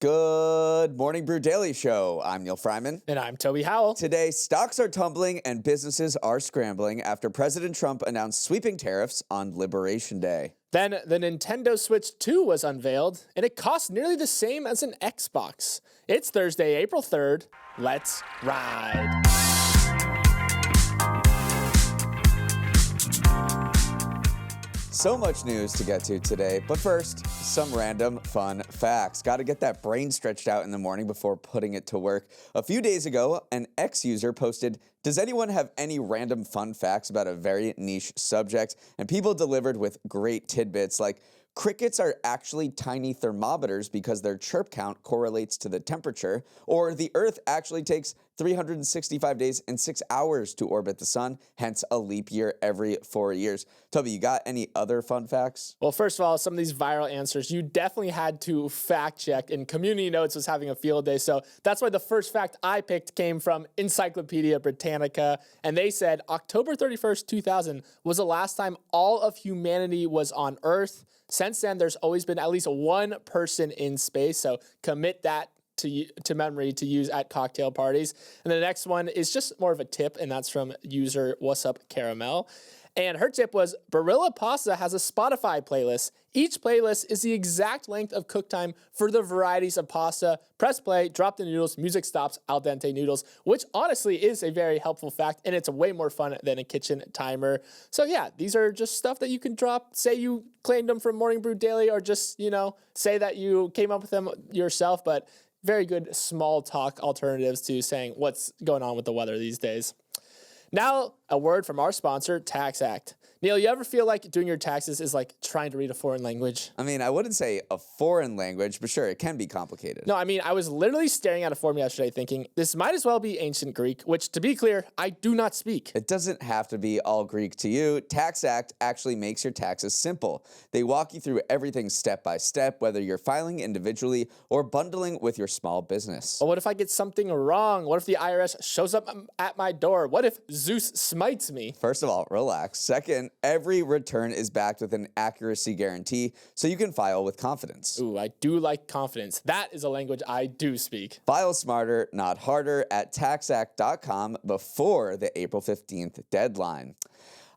Good morning, Brew Daily show. I'm Neal Freyman. And I'm Toby Howell. Today, stocks are tumbling and businesses are scrambling after President Trump announced sweeping tariffs on Liberation Day. Then the Nintendo Switch 2 was unveiled, and it costs nearly the same as an Xbox. It's Thursday, April 3rd. Let's ride. So much news to get to today, but first, some random fun facts. Got to get that brain stretched out in the morning before putting it to work. A few days ago, an X user posted, "Does anyone have any random fun facts about a very niche subject?" And people delivered with great tidbits like, crickets are actually tiny thermometers because their chirp count correlates to the temperature, or the Earth actually takes 365 days and 6 hours to orbit the sun, hence a leap year every 4 years. Toby, you got any other fun facts? Well, first of all, some of these viral answers you definitely had to fact check, and Community Notes was having a field day, so that's why the first fact I picked came from Encyclopedia Britannica, and they said October 31st, 2000 was the last time all of humanity was on Earth. Since then, there's always been at least one person in space, so commit that to memory to use at cocktail parties. And the next one is just more of a tip, and that's from user What's Up Caramel. And her tip was, Barilla Pasta has a Spotify playlist. Each playlist is the exact length of cook time for the varieties of pasta. Press play, drop the noodles, music stops, al dente noodles, which honestly is a very helpful fact, and it's way more fun than a kitchen timer. So yeah, these are just stuff that you can drop. Say you claimed them from Morning Brew Daily, or just, say that you came up with them yourself, but very good small talk alternatives to saying what's going on with the weather these days. Now, a word from our sponsor, TaxAct. Neal, you ever feel like doing your taxes is like trying to read a foreign language? I mean, I wouldn't say a foreign language, but sure, it can be complicated. No, I was literally staring at a form yesterday thinking, this might as well be ancient Greek, which, to be clear, I do not speak. It doesn't have to be all Greek to you. TaxAct actually makes your taxes simple. They walk you through everything step by step, whether you're filing individually or bundling with your small business. But what if I get something wrong? What if the IRS shows up at my door? What if Zeus smites me? First of all, relax. Second, every return is backed with an accuracy guarantee, so you can file with confidence. Ooh, I do like confidence. That is a language I do speak. File smarter, not harder at TaxAct.com before the April 15th deadline.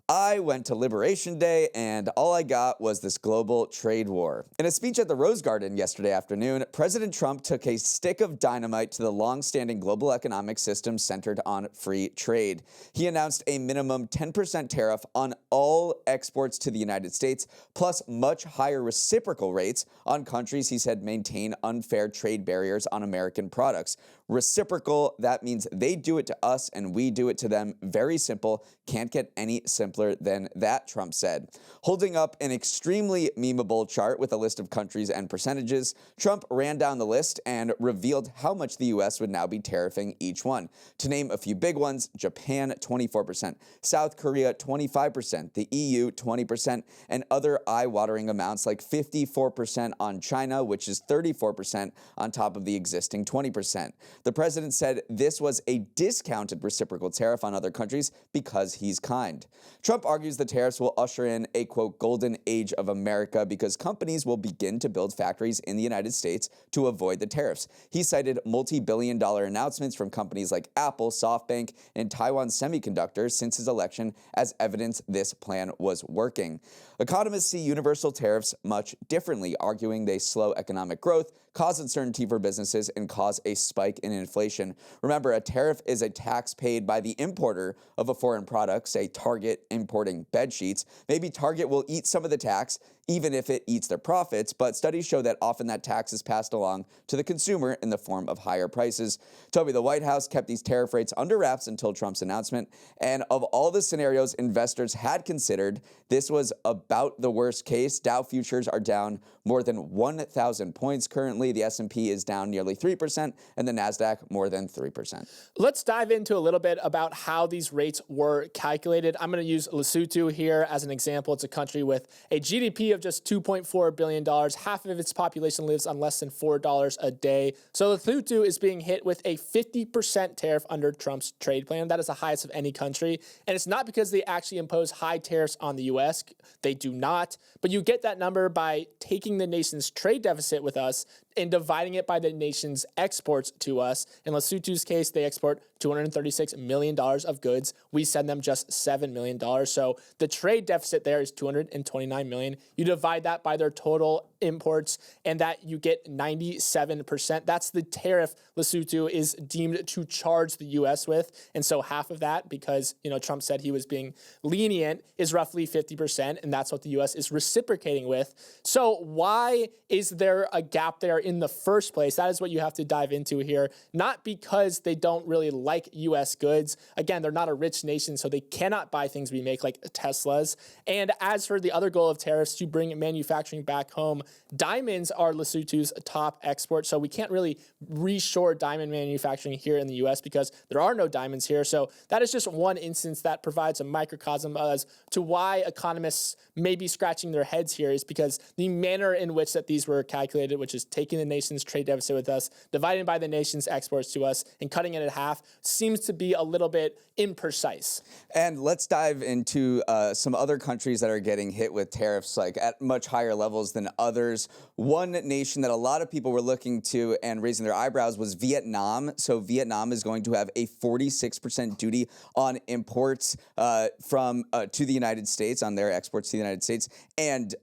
I went to Liberation Day, and all I got was this global trade war. In a speech at the Rose Garden yesterday afternoon, President Trump took a stick of dynamite to the long-standing global economic system centered on free trade. He announced a minimum 10% tariff on all exports to the United States, plus much higher reciprocal rates on countries he said maintain unfair trade barriers on American products. Reciprocal, that means they do it to us and we do it to them. Very simple. Can't get any simpler than that, Trump said. Holding up an extremely memeable chart with a list of countries and percentages, Trump ran down the list and revealed how much the U.S. would now be tariffing each one. To name a few big ones, Japan 24%, South Korea 25%, the EU 20%, and other eye-watering amounts like 54% on China, which is 34% on top of the existing 20%. The president said this was a discounted reciprocal tariff on other countries because he's kind. Trump argues the tariffs will usher in a, quote, golden age of America because companies will begin to build factories in the United States to avoid the tariffs. He cited multi-billion-dollar announcements from companies like Apple, SoftBank, and Taiwan Semiconductor since his election as evidence this plan was working. Economists see universal tariffs much differently, arguing they slow economic growth, cause uncertainty for businesses, and cause a spike in inflation. Remember, a tariff is a tax paid by the importer of a foreign product, say Target importing bed sheets. Maybe Target will eat some of the tax, even if it eats their profits, but studies show that often that tax is passed along to the consumer in the form of higher prices. Toby, the White House kept these tariff rates under wraps until Trump's announcement, and of all the scenarios investors had considered, this was about the worst case. Dow futures are down more than 1,000 points currently. The S&P is down nearly 3%, and the NASDAQ more than 3%. Let's dive into a little bit about how these rates were calculated. I'm going to use Lesotho here as an example. It's a country with a GDP of just $2.4 billion. Half of its population lives on less than $4 a day. So Lesotho is being hit with a 50% tariff under Trump's trade plan. That is the highest of any country. And it's not because they actually impose high tariffs on the U.S. They do not. But you get that number by taking the nation's trade deficit with us and dividing it by the nation's exports to us. In Lesotho's case, they export $236 million of goods. We send them just $7 million. So the trade deficit there is $229 million. You divide that by their total imports, and that you get 97%. That's the tariff Lesotho is deemed to charge the U.S. with. And so half of that, because Trump said he was being lenient, is roughly 50%, and that's what the U.S. is reciprocating with. So why is there a gap there in the first place? That is what you have to dive into here. Not because they don't really like U.S. goods. Again, they're not a rich nation, so they cannot buy things we make like Teslas. And as for the other goal of tariffs, to bring manufacturing back home, diamonds are Lesotho's top export, so we can't really reshore diamond manufacturing here in the U.S. because there are no diamonds here. So that is just one instance that provides a microcosm as to why economists may be scratching their heads here, is because the manner in which that these were calculated, which is taking the nation's trade deficit with us, dividing by the nation's exports to us, and cutting it in half, seems to be a little bit imprecise. And let's dive into some other countries that are getting hit with tariffs like at much higher levels than others. One nation that a lot of people were looking to and raising their eyebrows was Vietnam. So Vietnam is going to have a 46% duty on imports to the United States, on their exports to the United States. And,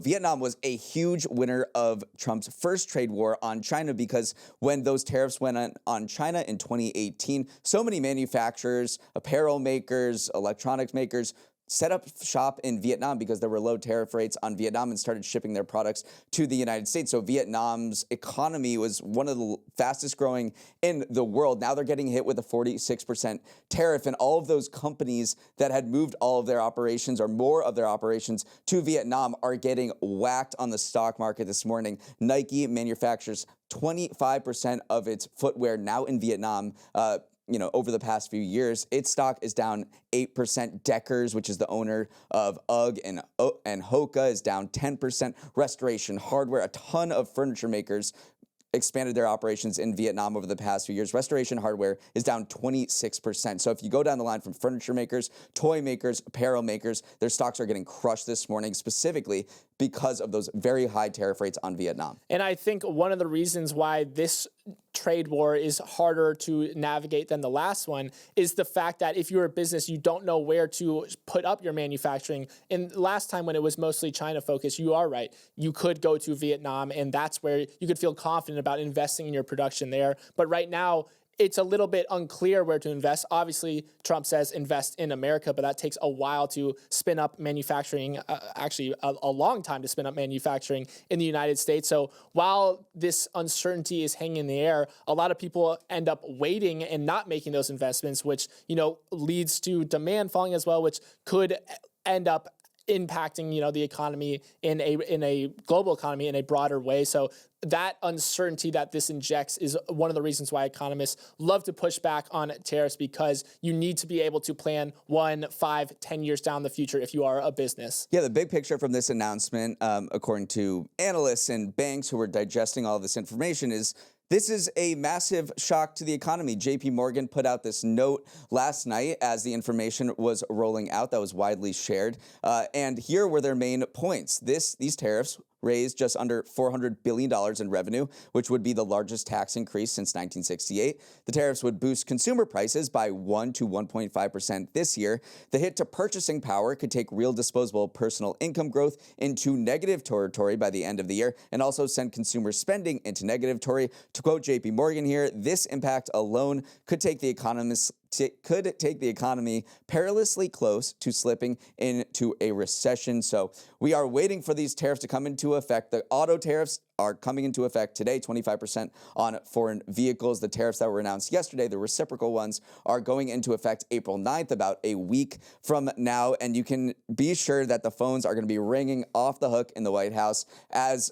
Vietnam was a huge winner of Trump's first trade war on China, because when those tariffs went on China in 2018, so many manufacturers, apparel makers, electronics makers set up shop in Vietnam because there were low tariff rates on Vietnam and started shipping their products to the United States. So Vietnam's economy was one of the fastest growing in the world. Now they're getting hit with a 46% tariff, and all of those companies that had moved all of their operations or more of their operations to Vietnam are getting whacked on the stock market this morning. Nike manufactures 25% of its footwear now in Vietnam. Over the past few years, its stock is down 8%. Deckers, which is the owner of UGG and Hoka, is down 10%. Restoration Hardware, a ton of furniture makers expanded their operations in Vietnam over the past few years. Restoration Hardware is down 26%. So if you go down the line from furniture makers, toy makers, apparel makers, their stocks are getting crushed this morning, specifically because of those very high tariff rates on Vietnam. And I think one of the reasons why this trade war is harder to navigate than the last one is the fact that if you're a business, you don't know where to put up your manufacturing. And last time when it was mostly China focused, you are right. You could go to Vietnam, and that's where you could feel confident about investing in your production there. But right now, it's a little bit unclear where to invest. Obviously, Trump says invest in America, but that takes a while to spin up manufacturing, actually a long time to spin up manufacturing in the United States. So while this uncertainty is hanging in the air, a lot of people end up waiting and not making those investments, which leads to demand falling as well, which could end up impacting the economy in a global economy in a broader way. So that uncertainty that this injects is one of the reasons why economists love to push back on tariffs, because you need to be able to plan 1, 5, 10 years down the future if you are a business. Yeah, the big picture from this announcement, according to analysts and banks who are digesting all of this information, is this is a massive shock to the economy. JP Morgan put out this note last night as the information was rolling out that was widely shared. And here were their main points. These tariffs raised just under $400 billion in revenue, which would be the largest tax increase since 1968. The tariffs would boost consumer prices by 1 to 1.5% this year. The hit to purchasing power could take real disposable personal income growth into negative territory by the end of the year, and also send consumer spending into negative territory. To quote JP Morgan here, this impact alone could take the economy perilously close to slipping into a recession. So we are waiting for these tariffs to come into effect. The auto tariffs are coming into effect today, 25% on foreign vehicles. The tariffs that were announced yesterday, the reciprocal ones, are going into effect April 9th, about a week from now. And you can be sure that the phones are going to be ringing off the hook in the White House as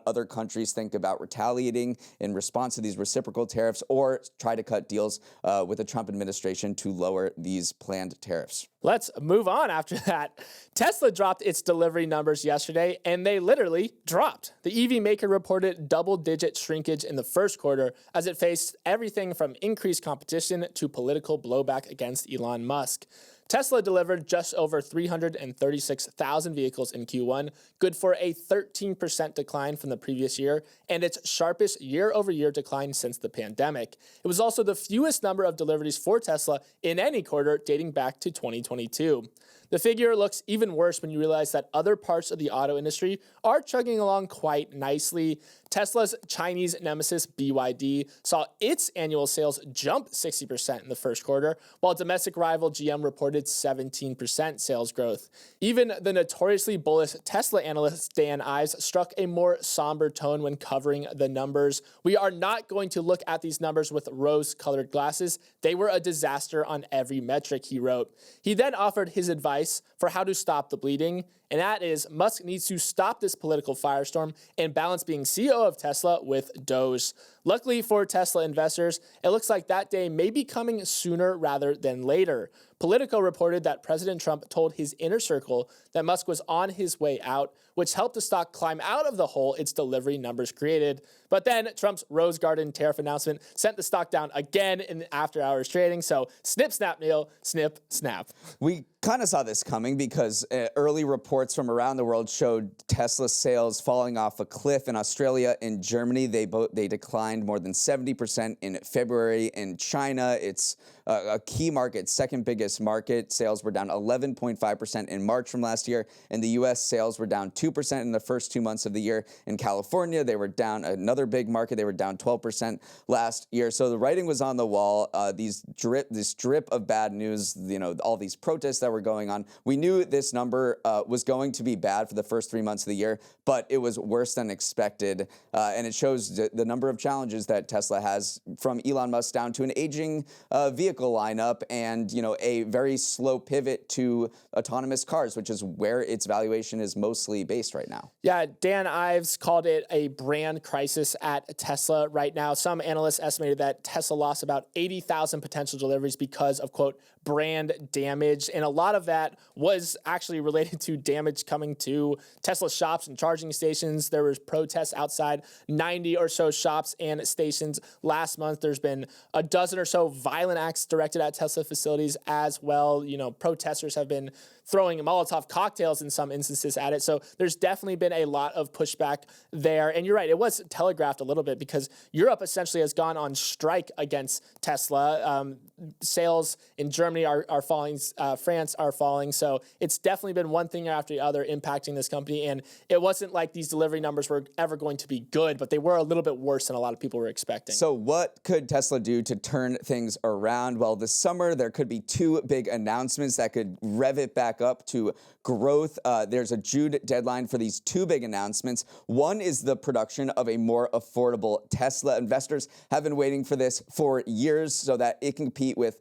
other countries think about retaliating in response to these reciprocal tariffs or try to cut deals with the Trump administration to lower these planned tariffs. Let's move on after that. Tesla dropped its delivery numbers yesterday, and they literally dropped. The EV maker reported double-digit shrinkage in the first quarter as it faced everything from increased competition to political blowback against Elon Musk. Tesla delivered just over 336,000 vehicles in Q1, good for a 13% decline from the previous year, and its sharpest year-over-year decline since the pandemic. It was also the fewest number of deliveries for Tesla in any quarter dating back to 2022. The figure looks even worse when you realize that other parts of the auto industry are chugging along quite nicely. Tesla's Chinese nemesis, BYD, saw its annual sales jump 60% in the first quarter, while domestic rival GM reported 17% sales growth. Even the notoriously bullish Tesla analyst Dan Ives struck a more somber tone when covering the numbers. "We are not going to look at these numbers with rose-colored glasses. They were a disaster on every metric," he wrote. He then offered his advice for how to stop the bleeding, and that is Musk needs to stop this political firestorm and balance being CEO of Tesla with Doge. Luckily for Tesla investors, it looks like that day may be coming sooner rather than later. Politico reported that President Trump told his inner circle that Musk was on his way out, which helped the stock climb out of the hole its delivery numbers created. But then Trump's Rose Garden tariff announcement sent the stock down again in the after-hours trading. So snip, snap, Neal, snip, snap. We kind of saw this coming because early reports from around the world showed Tesla sales falling off a cliff. In Australia and Germany, they declined more than 70% in February. In China, it's a key market, second biggest market. Sales were down 11.5% in March from last year. In the U.S., sales were down 2% in the first 2 months of the year. In California, they were down, another big market, they were down 12% last year. So the writing was on the wall. This drip of bad news, all these protests that were going on. We knew this number was going to be bad for the first 3 months of the year, but it was worse than expected. And it shows the number of challenges that Tesla has, from Elon Musk down to an aging vehicle lineup and, a very slow pivot to autonomous cars, which is where its valuation is mostly based right now. Yeah, Dan Ives called it a brand crisis at Tesla right now. Some analysts estimated that Tesla lost about 80,000 potential deliveries because of, quote, brand damage. And a lot of that was actually related to damage coming to Tesla shops and charging stations. There was protests outside 90 or so shops and stations last month. There's been a dozen or so violent acts directed at Tesla facilities as well. Protesters have been throwing Molotov cocktails in some instances at it. So there's definitely been a lot of pushback there. And you're right, it was telegraphed a little bit because Europe essentially has gone on strike against Tesla. Sales in Germany are falling, France are falling. So it's definitely been one thing after the other impacting this company. And it wasn't like these delivery numbers were ever going to be good, but they were a little bit worse than a lot of people were expecting. So what could Tesla do to turn things around? Well, this summer there could be two big announcements that could rev it back up to growth. There's a June deadline for these two big announcements. One is the production of a more affordable Tesla. Investors have been waiting for this for years so that it can compete with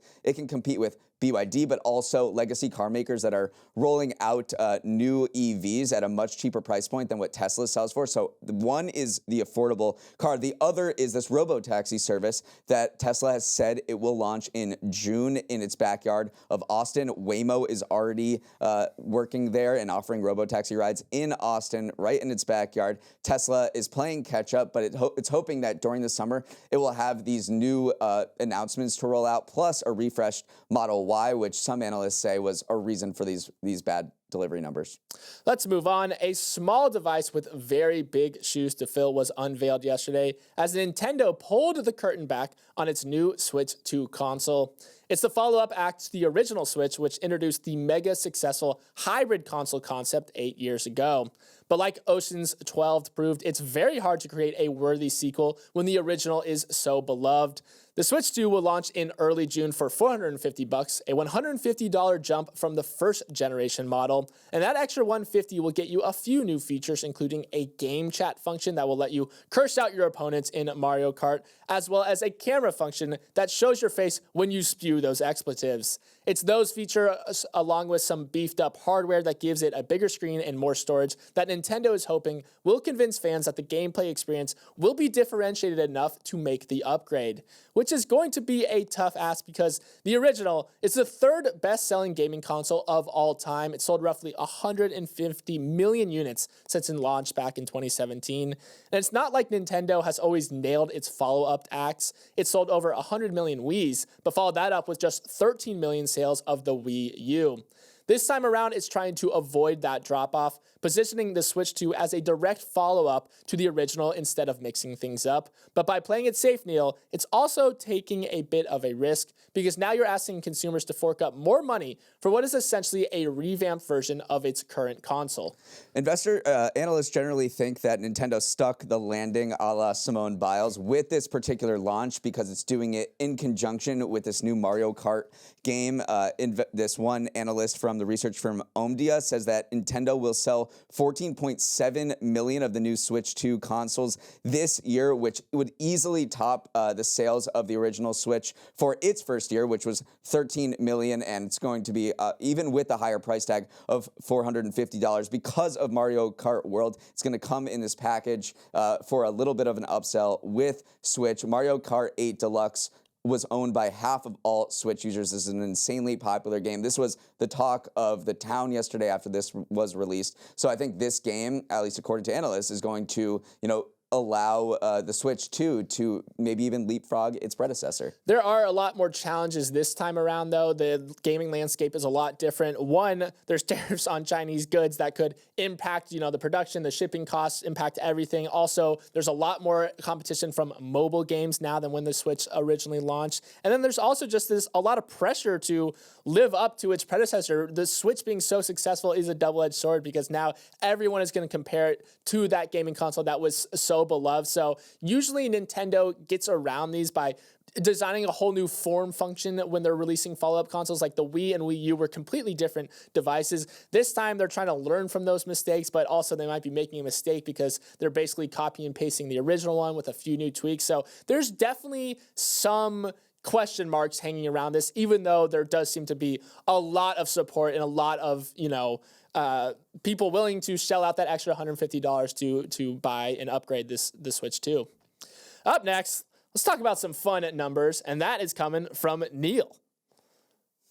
BYD, but also legacy car makers that are rolling out new EVs at a much cheaper price point than what Tesla sells for. So one is the affordable car. The other is this robo-taxi service that Tesla has said it will launch in June in its backyard of Austin. Waymo is already working there and offering robo-taxi rides in Austin, right in its backyard. Tesla is playing catch up, but it's hoping that during the summer it will have these new announcements to roll out, plus a refreshed Model Y, which some analysts say was a reason for these bad delivery numbers. Let's move on. A small device with very big shoes to fill was unveiled yesterday as Nintendo pulled the curtain back on its new Switch 2 console. It's the follow-up act to the original Switch, which introduced the mega successful hybrid console concept 8 years ago. But like Ocean's 12 proved, it's very hard to create a worthy sequel when the original is so beloved. The Switch 2 will launch in early June for $450, a $150 jump from the first generation model. And that extra $150 will get you a few new features, including a game chat function that will let you curse out your opponents in Mario Kart, as well as a camera function that shows your face when you spew those expletives. It's those features, along with some beefed up hardware that gives it a bigger screen and more storage, that Nintendo is hoping will convince fans that the gameplay experience will be differentiated enough to make the upgrade, which is going to be a tough ask because the original is the third best-selling gaming console of all time. It sold roughly 150 million units since it launched back in 2017. And it's not like Nintendo has always nailed its follow-up acts. It sold over 100 million Wiis, but followed that up with just 13 million sales of the Wii U. This time around, it's trying to avoid that drop-off, positioning the Switch 2 as a direct follow-up to the original instead of mixing things up. But by playing it safe, Neal, it's also taking a bit of a risk because now you're asking consumers to fork up more money for what is essentially a revamped version of its current console. Analysts generally think that Nintendo stuck the landing a la Simone Biles with this particular launch because it's doing it in conjunction with this new Mario Kart game. This one analyst from the research firm Omdia says that Nintendo will sell 14.7 million of the new Switch 2 consoles this year, which would easily top the sales of the original Switch for its first year, which was 13 million, and it's going to be, even with the higher price tag of $450 because of Mario Kart World, it's going to come in this package for a little bit of an upsell with Switch. Mario Kart 8 Deluxe was owned by half of all Switch users. This is an insanely popular game. This was the talk of the town yesterday after this was released. So I think this game, at least according to analysts, is going to, allow the Switch 2 to maybe even leapfrog its predecessor. There are a lot more challenges this time around, though. The gaming landscape is a lot different. One, there's tariffs on Chinese goods that could impact, the production, the shipping costs, impact everything. Also, there's a lot more competition from mobile games now than when the Switch originally launched. And then there's also just a lot of pressure to live up to its predecessor. The Switch being so successful is a double-edged sword because now everyone is going to compare it to that gaming console that was so beloved. So usually Nintendo gets around these by designing a whole new form function when they're releasing follow-up consoles. Like the Wii and Wii U were completely different devices. This time they're trying to learn from those mistakes, but also they might be making a mistake because they're basically copying and pasting the original one with a few new tweaks. So there's definitely some question marks hanging around this, even though there does seem to be a lot of support and a lot of, people willing to shell out that extra $150 to buy and upgrade the Switch 2. Up next, let's talk about some fun numbers, and that is coming from Neal.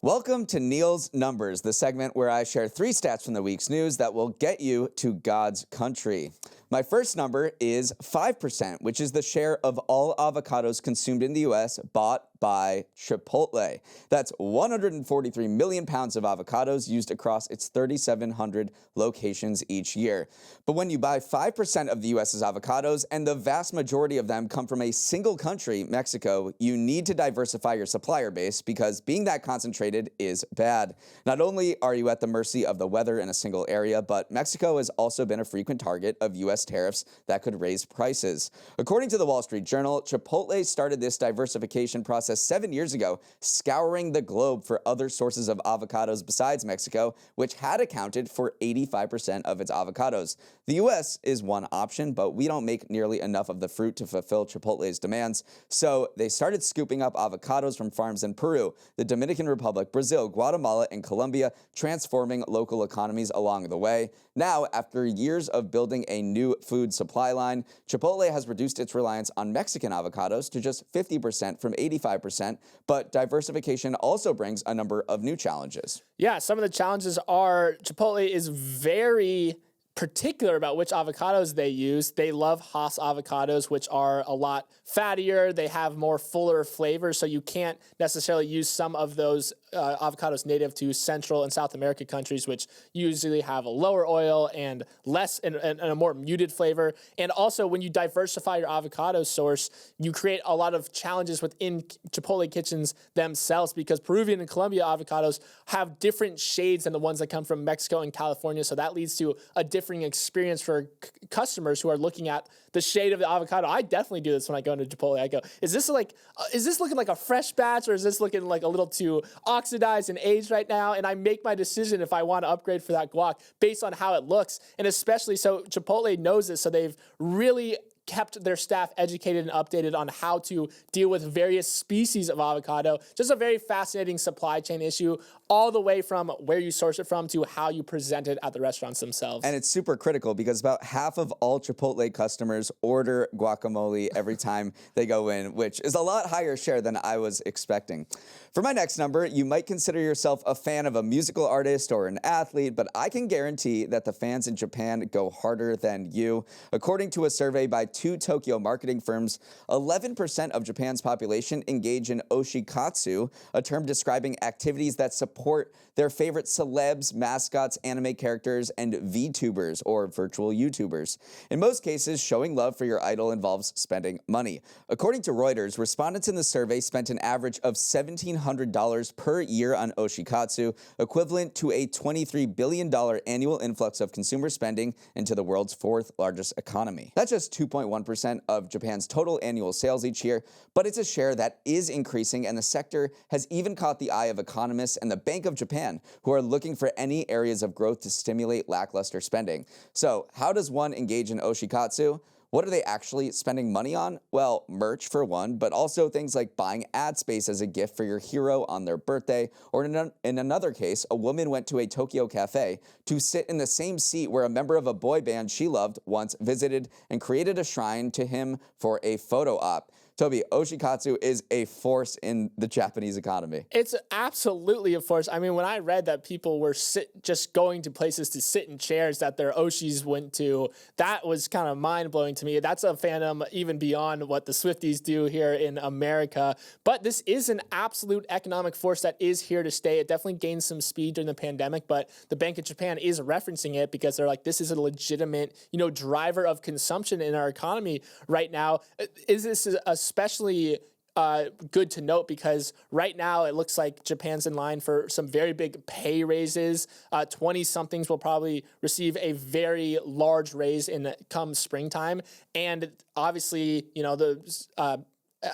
Welcome to Neal's Numbers, the segment where I share 3 stats from the week's news that will get you to God's country. My first number is 5%, which is the share of all avocados consumed in the U.S. bought by Chipotle. That's 143 million pounds of avocados used across its 3,700 locations each year. But when you buy 5% of the U.S.'s avocados, and the vast majority of them come from a single country, Mexico, you need to diversify your supplier base because being that concentrated is bad. Not only are you at the mercy of the weather in a single area, but Mexico has also been a frequent target of U.S. tariffs that could raise prices. According to the Wall Street Journal, Chipotle started this diversification process 7 years ago, scouring the globe for other sources of avocados besides Mexico, which had accounted for 85% of its avocados. The U.S. is one option, but we don't make nearly enough of the fruit to fulfill Chipotle's demands, so they started scooping up avocados from farms in Peru, the Dominican Republic, Brazil, Guatemala, and Colombia, transforming local economies along the way. Now, after years of building a new food supply line, Chipotle has reduced its reliance on Mexican avocados to just 50% from 85%, but diversification also brings a number of new challenges. Yeah, some of the challenges are Chipotle is very particular about which avocados they use. They love Hass avocados, which are a lot fattier. They have more fuller flavor, so you can't necessarily use some of those avocados native to Central and South America countries, which usually have a lower oil and less and a more muted flavor. And also, when you diversify your avocado source, you create a lot of challenges within Chipotle kitchens themselves because Peruvian and Colombia avocados have different shades than the ones that come from Mexico and California. So that leads to a differing experience for customers who are looking at the shade of the avocado. I definitely do this when I go into Chipotle. I go, is this looking like a fresh batch, or is this looking like a little too oxidized and aged right now? And I make my decision if I want to upgrade for that guac based on how it looks. And especially so Chipotle knows this, so they've really kept their staff educated and updated on how to deal with various species of avocado. Just a very fascinating supply chain issue, all the way from where you source it from to how you present it at the restaurants themselves. And it's super critical because about half of all Chipotle customers order guacamole every time they go in, which is a lot higher share than I was expecting. For my next number, you might consider yourself a fan of a musical artist or an athlete, but I can guarantee that the fans in Japan go harder than you. According to a survey by two Tokyo marketing firms, 11% of Japan's population engage in Oshikatsu, a term describing activities that support their favorite celebs, mascots, anime characters, and VTubers, or virtual YouTubers. In most cases, showing love for your idol involves spending money. According to Reuters, respondents in the survey spent an average of $1,700 per year on Oshikatsu, equivalent to a $23 billion annual influx of consumer spending into the world's fourth largest economy. That's just 2.1% of Japan's total annual sales each year, but it's a share that is increasing, and the sector has even caught the eye of economists and the Bank of Japan, who are looking for any areas of growth to stimulate lackluster spending. So, how does one engage in Oshikatsu? What are they actually spending money on? Well, merch for one, but also things like buying ad space as a gift for your hero on their birthday. Or in another case, a woman went to a Tokyo cafe to sit in the same seat where a member of a boy band she loved once visited and created a shrine to him for a photo op. Toby, Oshikatsu is a force in the Japanese economy. It's absolutely a force. I mean, when I read that people were just going to places to sit in chairs that their Oshis went to, that was kind of mind-blowing to me. That's a fandom even beyond what the Swifties do here in America. But this is an absolute economic force that is here to stay. It definitely gained some speed during the pandemic, but the Bank of Japan is referencing it because they're like, this is a legitimate, driver of consumption in our economy right now. Is this especially good to note because right now it looks like Japan's in line for some very big pay raises. 20-somethings will probably receive a very large raise in come springtime. And obviously, the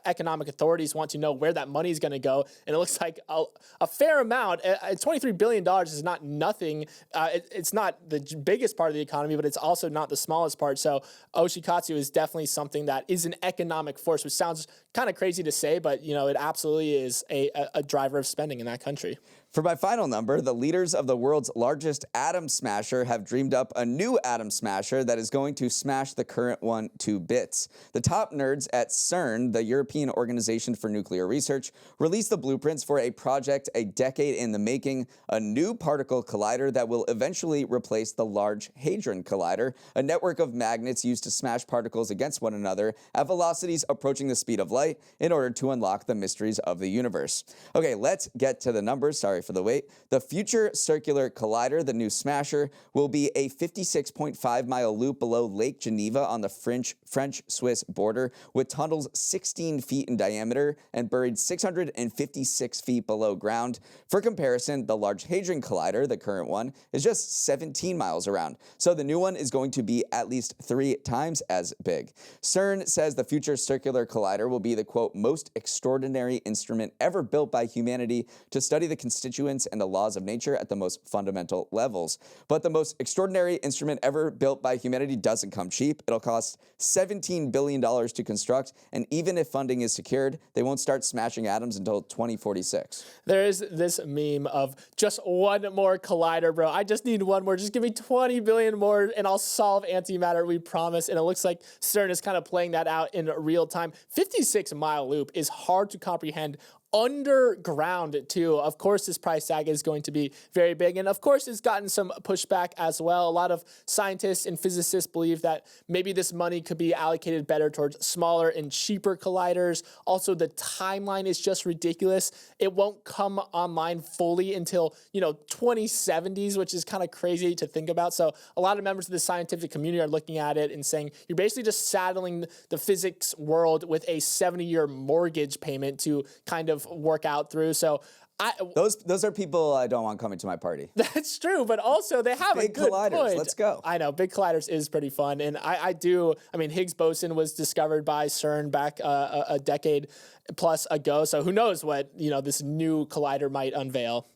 economic authorities want to know where that money is going to go. And it looks like a fair amount. $23 billion is not nothing. It's not the biggest part of the economy, but it's also not the smallest part. So Oshikatsu is definitely something that is an economic force, which sounds kind of crazy to say, but it absolutely is a driver of spending in that country. For my final number, the leaders of the world's largest atom smasher have dreamed up a new atom smasher that is going to smash the current one to bits. The top nerds at CERN, the European Organization for Nuclear Research, released the blueprints for a project a decade in the making, a new particle collider that will eventually replace the Large Hadron Collider, a network of magnets used to smash particles against one another at velocities approaching the speed of light in order to unlock the mysteries of the universe. Okay, let's get to the numbers. Sorry for the wait. The Future Circular Collider, the new smasher, will be a 56.5-mile loop below Lake Geneva on the French-Swiss border, with tunnels 16 feet in diameter and buried 656 feet below ground. For comparison, the Large Hadron Collider, the current one, is just 17 miles around. So the new one is going to be at least 3 times as big. CERN says the Future Circular Collider will be the, quote, most extraordinary instrument ever built by humanity to study the constituents and the laws of nature at the most fundamental levels. But the most extraordinary instrument ever built by humanity doesn't come cheap. It'll cost $17 billion to construct, and even if funding is secured, they won't start smashing atoms until 2046. There is this meme of just one more collider, bro. I just need one more. Just give me 20 billion more and I'll solve antimatter, we promise. And it looks like CERN is kind of playing that out in real time. 56-mile loop is hard to comprehend. Underground too. Of course, this price tag is going to be very big. And of course, it's gotten some pushback as well. A lot of scientists and physicists believe that maybe this money could be allocated better towards smaller and cheaper colliders. Also, the timeline is just ridiculous. It won't come online fully until, 2070s, which is kind of crazy to think about. So a lot of members of the scientific community are looking at it and saying, you're basically just saddling the physics world with a 70-year mortgage payment to kind of work out through. So those are people I don't want coming to my party. That's true, but also they have big a good colliders. point. Let's go. I know, big colliders is pretty fun, and I mean, Higgs boson was discovered by CERN back a decade plus ago, so who knows what this new collider might unveil.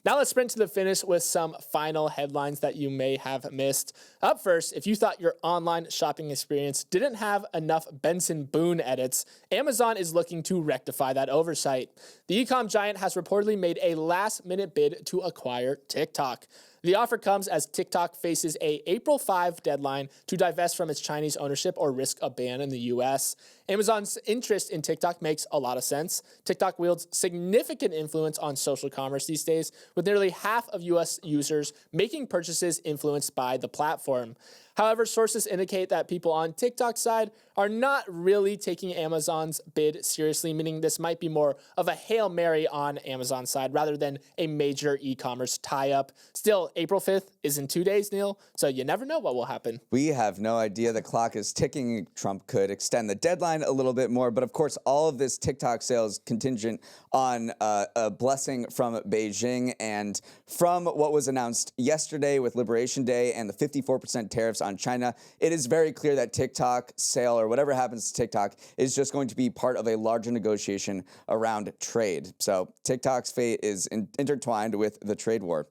Now let's sprint to the finish with some final headlines that you may have missed. Up first, if you thought your online shopping experience didn't have enough Benson Boone edits, Amazon is looking to rectify that oversight. The e-com giant has reportedly made a last-minute bid to acquire TikTok. The offer comes as TikTok faces a April 5 deadline to divest from its Chinese ownership or risk a ban in the US. Amazon's interest in TikTok makes a lot of sense. TikTok wields significant influence on social commerce these days, with nearly half of US users making purchases influenced by the platform. However, sources indicate that people on TikTok's side are not really taking Amazon's bid seriously, meaning this might be more of a Hail Mary on Amazon's side rather than a major e-commerce tie-up. Still, April 5th is in 2 days, Neal, so you never know what will happen. We have no idea. The clock is ticking. Trump could extend the deadline a little bit more, but of course, all of this TikTok sales contingent on a blessing from Beijing, and from what was announced yesterday with Liberation Day and the 54% tariffs on China, it is very clear that TikTok sale or whatever happens to TikTok is just going to be part of a larger negotiation around trade. So TikTok's fate is intertwined with the trade war.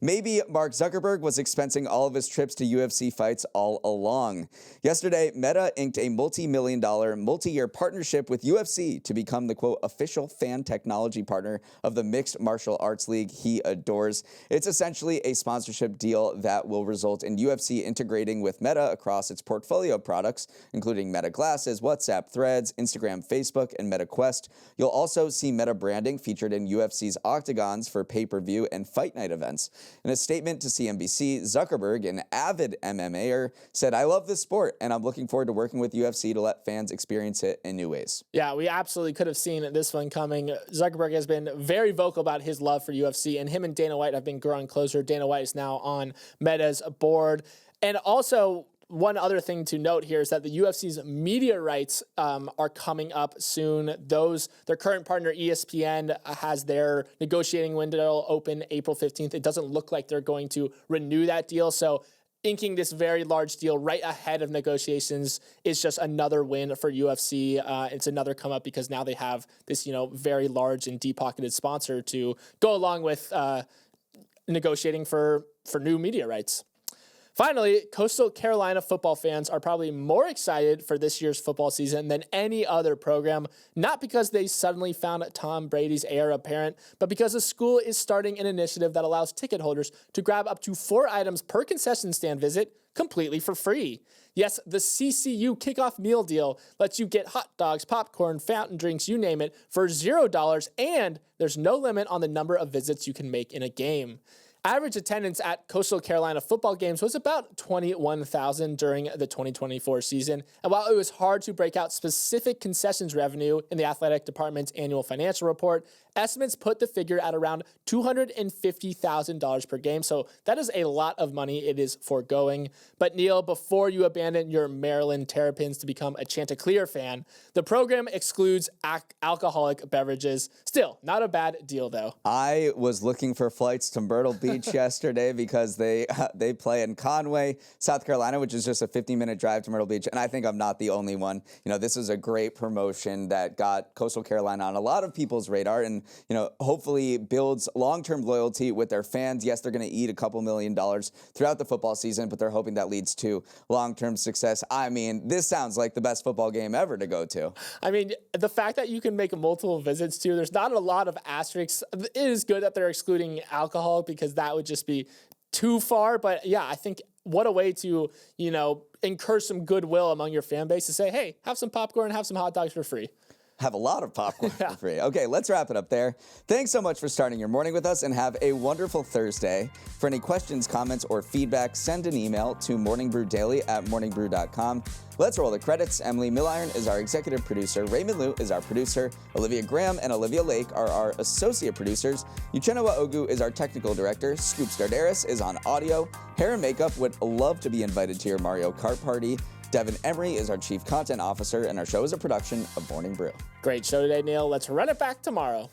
Maybe Mark Zuckerberg was expensing all of his trips to UFC fights all along. Yesterday, Meta inked a multi-million-dollar, multi-year partnership with UFC to become the, quote, official fan technology partner of the mixed martial arts league he adores. It's essentially a sponsorship deal that will result in UFC integrating with Meta across its portfolio of products, including Meta Glasses, WhatsApp Threads, Instagram, Facebook, and Meta Quest. You'll also see Meta branding featured in UFC's octagons for pay-per-view and fight night events. In a statement to CNBC, Zuckerberg, an avid MMAer, said, "I love this sport, and I'm looking forward to working with UFC to let fans experience it in new ways." Yeah, we absolutely could have seen this one coming. Zuckerberg has been very vocal about his love for UFC, and him and Dana White have been growing closer. Dana White is now on Meta's board. And also, one other thing to note here is that the UFC's media rights are coming up soon. Their current partner ESPN has their negotiating window open April 15th. It doesn't look like they're going to renew that deal. So inking this very large deal right ahead of negotiations is just another win for UFC. It's another come up because now they have this, very large and deep-pocketed sponsor to go along with negotiating for new media rights. Finally, Coastal Carolina football fans are probably more excited for this year's football season than any other program, not because they suddenly found Tom Brady's heir apparent, but because the school is starting an initiative that allows ticket holders to grab up to 4 items per concession stand visit completely for free. Yes, the CCU kickoff meal deal lets you get hot dogs, popcorn, fountain drinks, you name it, for $0, and there's no limit on the number of visits you can make in a game. Average attendance at Coastal Carolina football games was about 21,000 during the 2024 season. And while it was hard to break out specific concessions revenue in the athletic department's annual financial report, estimates put the figure at around $250,000 per game. So that is a lot of money it is foregoing. But Neal, before you abandon your Maryland Terrapins to become a Chanticleer fan, the program excludes alcoholic beverages. Still, not a bad deal though. I was looking for flights to Myrtle Beach yesterday because they play in Conway, South Carolina, which is just a 15-minute drive to Myrtle Beach, and I think I'm not the only one. This is a great promotion that got Coastal Carolina on a lot of people's radar, and hopefully builds long-term loyalty with their fans. Yes, they're going to eat a couple $1 million throughout the football season, but they're hoping that leads to long-term success. I mean, this sounds like the best football game ever to go to. I mean, the fact that you can make multiple visits to, there's not a lot of asterisks. It is good that they're excluding alcohol because that would just be too far. But yeah, I think what a way to, encourage some goodwill among your fan base to say, hey, have some popcorn, have some hot dogs for free. Have a lot of popcorn for free. Okay, let's wrap it up there. Thanks so much for starting your morning with us, and have a wonderful Thursday. For any questions, comments, or feedback, send an email to morningbrew@morningbrew.com. Let's roll the credits. Emily Milliron is our executive producer. Raymond Liu is our producer. Olivia Graham and Olivia Lake are our associate producers. Uchenna Ogu is our technical director. Scoops Dardaris is on audio. Hair and makeup would love to be invited to your Mario Kart party. Devin Emery is our chief content officer, and our show is a production of Morning Brew. Great show today, Neal. Let's run it back tomorrow.